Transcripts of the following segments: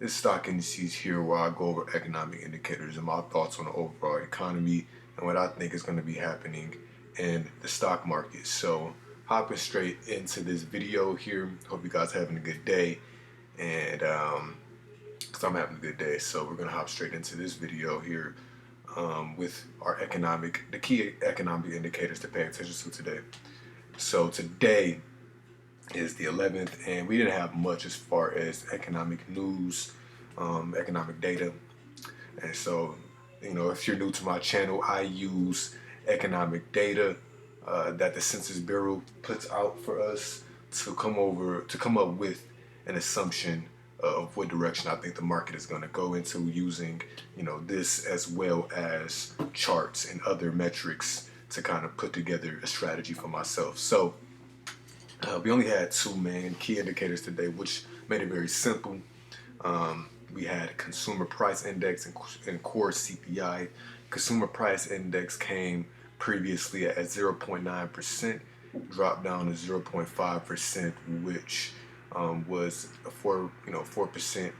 It's Stock Indices here where I go over economic indicators and my thoughts on the overall economy and what I think is going to be happening in the stock market. So hopping straight into this video here. Hope you guys are having a good day, and because I'm having a good day. So we're going to hop straight into this video here with the key economic indicators to pay attention to today. So today is the 11th, and we didn't have much as far as economic news, economic data. And so, if you're new to my channel, I use economic data that the Census Bureau puts out for us to come up with an assumption of what direction I think the market is going to go into, using this as well as charts and other metrics to kind of put together a strategy for myself. So we only had two main key indicators today, which made it very simple. We had consumer price index and core CPI. Consumer price index came previously at 0.9%, dropped down to 0.5%, which was a 4%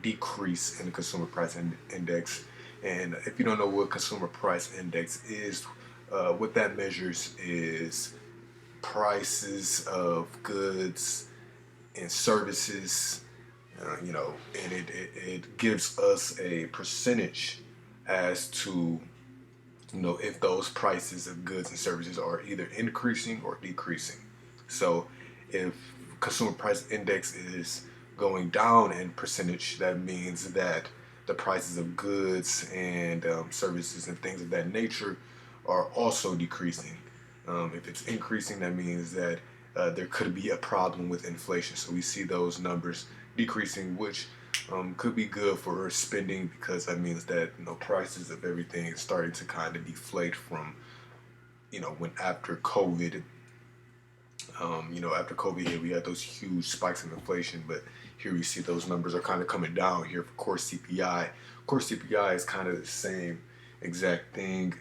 decrease in the consumer price index. And if you don't know what consumer price index is, what that measures is prices of goods and services, and it gives us a percentage as to, if those prices of goods and services are either increasing or decreasing. So if consumer price index is going down in percentage, that means that the prices of goods and services and things of that nature are also decreasing. If it's increasing, that means that there could be a problem with inflation. So we see those numbers decreasing, which could be good for spending, because that means that prices of everything is starting to kind of deflate from when after COVID. After COVID hit, we had those huge spikes in inflation, but here we see those numbers are kind of coming down here for core CPI. Core CPI is kind of the same exact thing,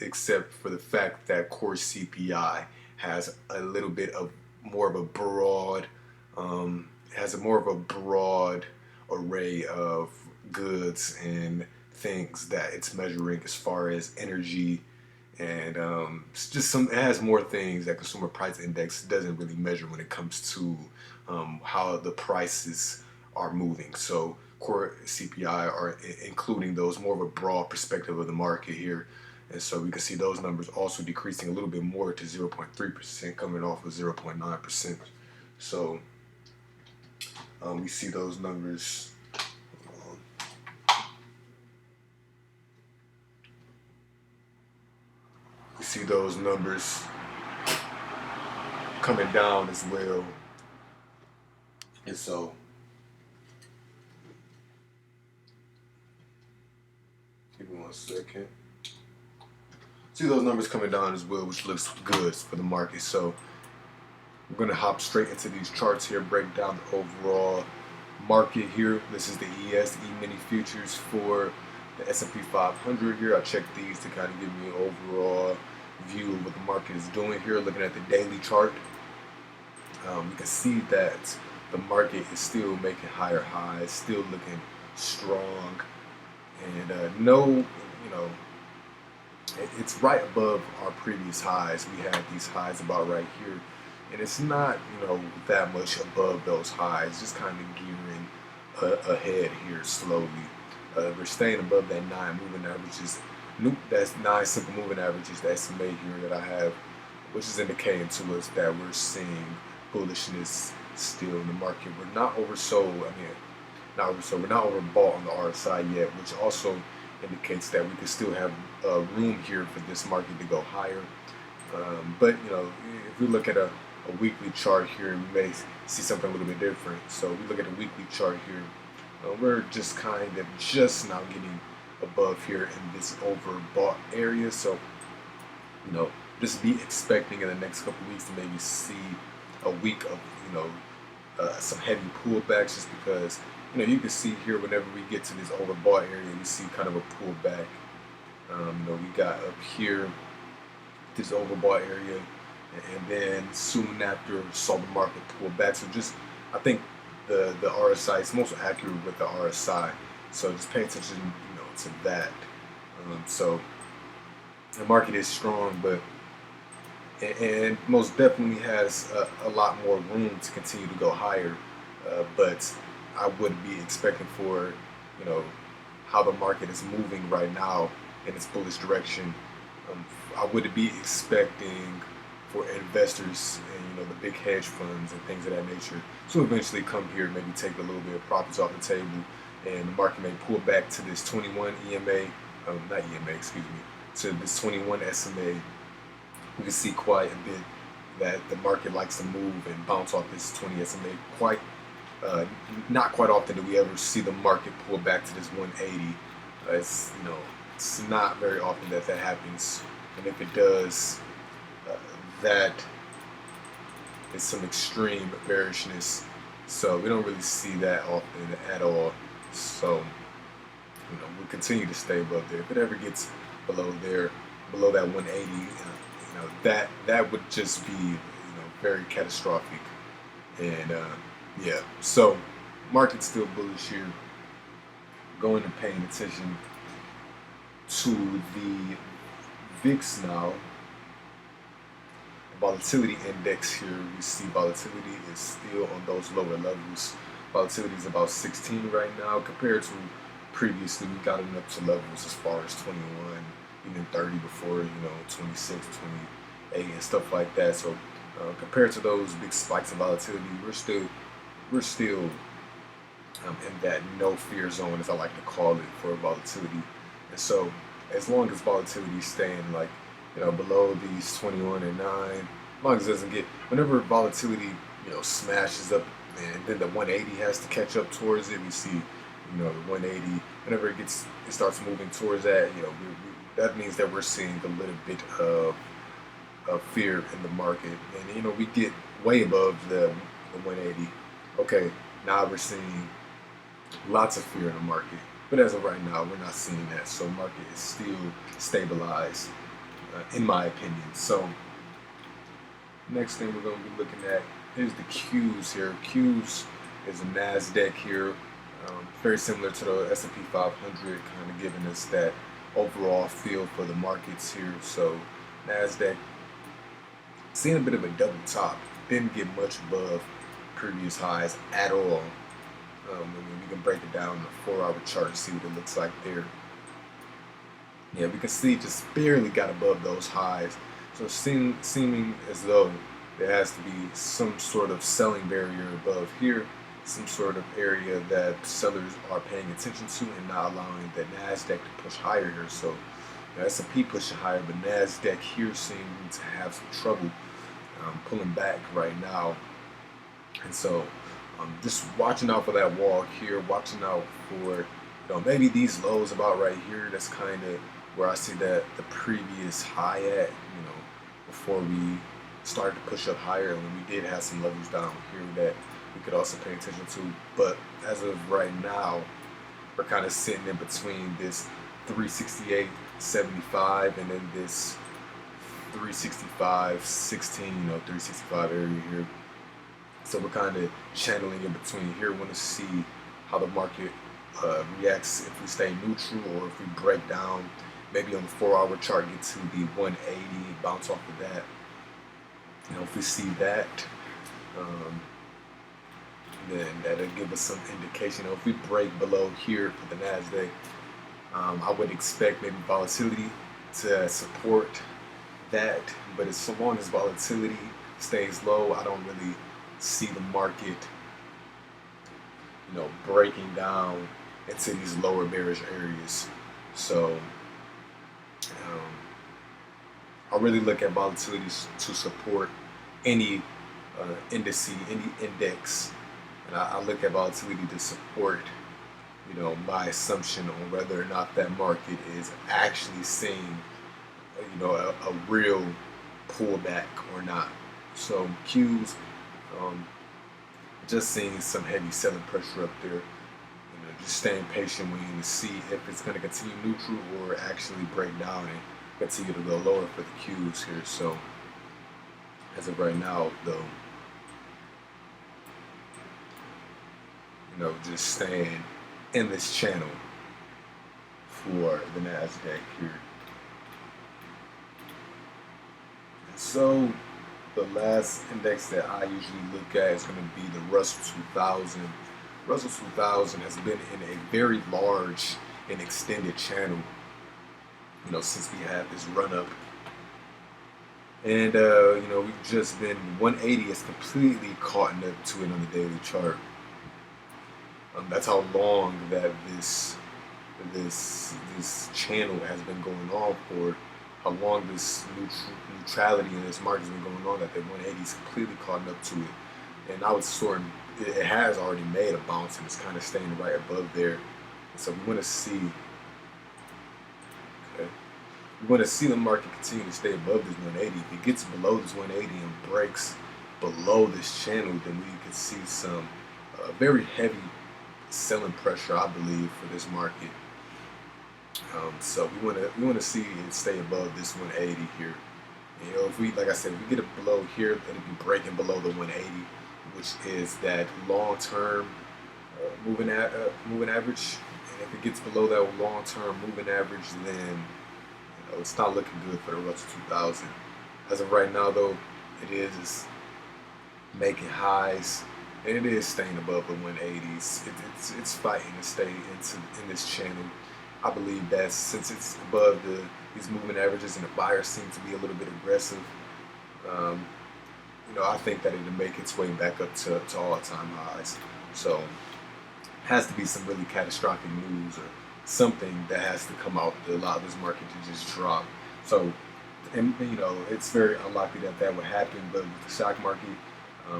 except for the fact that core CPI has a little bit of more of a broad, array of goods and things that it's measuring, as far as energy and it has more things that consumer price index doesn't really measure when it comes to how the prices are moving. So core CPI are including those more of a broad perspective of the market here. And so we can see those numbers also decreasing a little bit more to 0.3%, coming off of 0.9%. So we see those numbers. We see those numbers coming down as well. And so give me 1 second. See those numbers coming down as well, which looks good for the market. So we're going to hop straight into these charts here, break down the overall market here. This is the E-mini futures for the S&P 500 here. I checked these to kind of give me an overall view of what the market is doing here. Looking at the daily chart, you can see that the market is still making higher highs, still looking strong, and it's right above our previous highs. We had these highs about right here, and it's not that much above those highs, just kind of gearing ahead here slowly. We're staying above that 9 moving averages. That's 9 simple moving averages, the estimate here that I have, which is indicating to us that we're seeing bullishness still in the market. We're not oversold. We're not overbought on the RSI yet, which also indicates that we could still have room here for this market to go higher. But if we look at a weekly chart here, we may see something a little bit different. So we look at a weekly chart here. We're just now getting above here in this overbought area. So just be expecting in the next couple weeks to maybe see a week of some heavy pullbacks, just because you can see here whenever we get to this overbought area, we see kind of a pullback. We got up here this overbought area, and then soon after saw the market pull back. So I think the RSI. It's most accurate with the RSI. So just pay attention, to that. So the market is strong, but and most definitely has a lot more room to continue to go higher. But I would be expecting for, you know, how the market is moving right now in its bullish direction. I would be expecting for investors and the big hedge funds and things of that nature to eventually come here, maybe take a little bit of profits off the table, and the market may pull back to this 21 EMA, not EMA, excuse me, to this 21 SMA. We can see quite a bit that the market likes to move and bounce off this 20 SMA quite not quite often do we ever see the market pull back to this 180. It's not very often that happens, and if it does, that is some extreme bearishness. So we don't really see that often at all. So we'll continue to stay above there. If it ever gets below there, below that 180, that would just be very catastrophic. And yeah, so market's still bullish here. Going and paying attention to the VIX now. Volatility index here, we see volatility is still on those lower levels. Volatility is about 16 right now compared to previously we got it up to levels as far as 21, even 30 before, 26, 28 and stuff like that. So compared to those big spikes of volatility, we're still in that no fear zone, as I like to call it, for volatility. And so as long as volatility is staying below these 21 and 9, as long as it doesn't get, whenever volatility smashes up and then the 180 has to catch up towards it, we see the 180, whenever it starts moving towards that, that means that we're seeing a little bit of fear in the market, and we get way above the 180. Okay, now we're seeing lots of fear in the market, but as of right now, we're not seeing that. So market is still stabilized, in my opinion. So next thing we're going to be looking at is the Qs here. Qs is a NASDAQ here, very similar to the S&P 500, kind of giving us that overall feel for the markets here. So NASDAQ seeing a bit of a double top, didn't get much above previous highs at all. We can break it down in a 4-hour chart and see what it looks like there. Yeah, we can see just barely got above those highs. So seeming as though there has to be some sort of selling barrier above here, some sort of area that sellers are paying attention to and not allowing the NASDAQ to push higher here. So the S&P pushing higher, but NASDAQ here seeming to have some trouble pulling back right now. And so just watching out for that wall here, watching out for maybe these lows about right here. That's kind of where I see that the previous high at, before we started to push up higher, when we did have some levels down here that we could also pay attention to. But as of right now, we're kind of sitting in between this 368.75 and then this 365.16, 365 area here. So we're kind of channeling in between here. We want to see how the market reacts if we stay neutral, or if we break down, maybe on the 4-hour chart, get to the 180, bounce off of that. If we see that, then that'll give us some indication. If we break below here for the NASDAQ, I would expect maybe volatility to support that. But as long as volatility stays low, I don't really see the market, breaking down into these lower bearish areas. So I really look at volatility to support any indice, any index, and I look at volatility to support, my assumption on whether or not that market is actually seeing, a real pullback or not. So Qs, just seeing some heavy selling pressure up there. Just staying patient, waiting to see if it's going to continue neutral or actually break down and continue to go lower for the Qs here. So as of right now, though, just staying in this channel for the NASDAQ here. So the last index that I usually look at is going to be the Russell 2000. Russell 2000 has been in a very large and extended channel, since we had this run up. And, we've just been 180 is completely caught up to it on the daily chart. That's how long that this channel has been going on for, how long this neutrality in this market has been going on, that the 180 is completely caught up to it. And I would it has already made a bounce and it's kind of staying right above there. And so we want to see, we want to see the market continue to stay above this 180. If it gets below this 180 and breaks below this channel, then we could see some very heavy selling pressure, I believe, for this market. So we want to see it stay above this 180 here. If we, like I said, if we get it below here, it'll be breaking below the 180, which is that long-term moving average. And if it gets below that long-term moving average, then it's not looking good for the Russell 2000. As of right now, though, it is making highs, and it is staying above the 180s. It's fighting to stay in this channel. I believe that since it's above these moving averages and the buyers seem to be a little bit aggressive, I think that it'll make its way back up to all-time highs. So it has to be some really catastrophic news or something that has to come out to allow this market to just drop. So, and it's very unlikely that would happen. But with the stock market,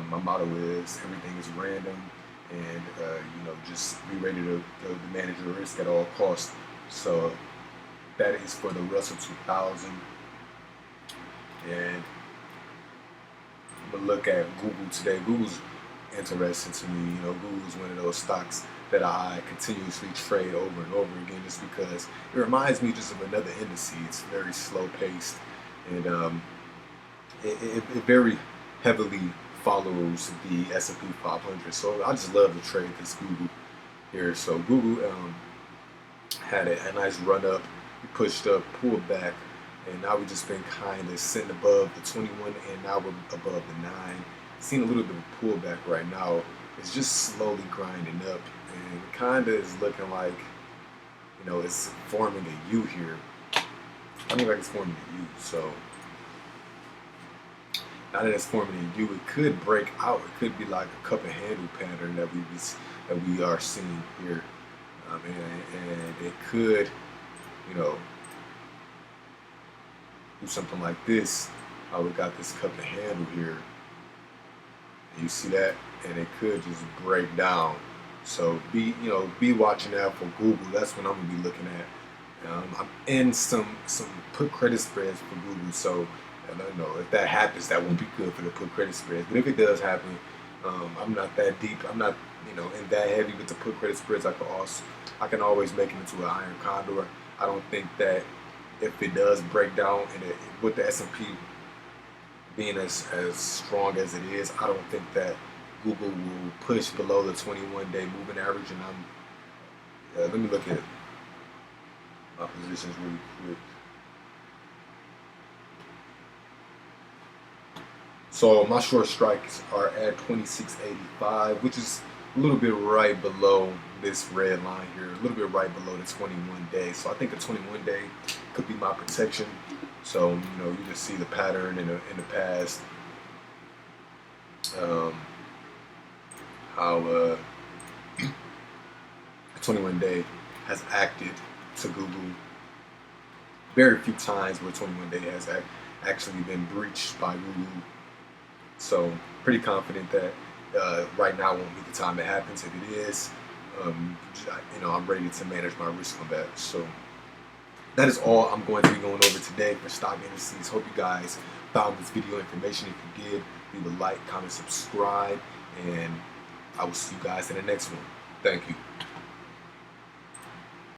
my motto is everything is random, and just be ready to manage your risk at all costs. So that is for the Russell 2000. And I'm gonna look at Google today. Google's interesting to me. Google's one of those stocks that I continuously trade over and over again, just because it reminds me just of another index. It's very slow paced, and it very heavily follows the S&P 500. So I just love to trade this Google here. So Google had a nice run up, pushed up, pulled back, and now we've just been kind of sitting above the 21, and now we're above the 9. Seen a little bit of a pullback right now. It's just slowly grinding up, and it kind of is looking like, it's forming a U here. I look like it's forming a U. So now that it's forming a U, it could break out. It could be like a cup and handle pattern that we are seeing here, and it could, do something like this. How we got this cup and handle here. You see that, and it could just break down. So be watching out for Google. That's what I'm gonna be looking at. I'm in some put credit spreads for Google. So if that happens, that won't be good for the put credit spreads. But if it does happen, I'm not that deep. I'm not in that heavy with the put credit spreads. I can always make it into an iron condor. I don't think that if it does break down, and with the S&P being as strong as it is, I don't think that Google will push below the 21-day moving average. And let me look at my positions really quick. So my short strikes are at 26.85, which is a little bit right below this red line here, a little bit right below the 21 day. So I think the 21 day could be my protection. So you just see the pattern in the past, how the 21 day has acted to Google. Very few times where 21 day has actually been breached by Google. So pretty confident that right now won't be the time it happens. If it is, I'm ready to manage my risk on that. So that is all I'm going to be going over today for Stock Indices. Hope you guys found this video information. If you did, leave a like, comment, subscribe, and I will see you guys in the next one. Thank you.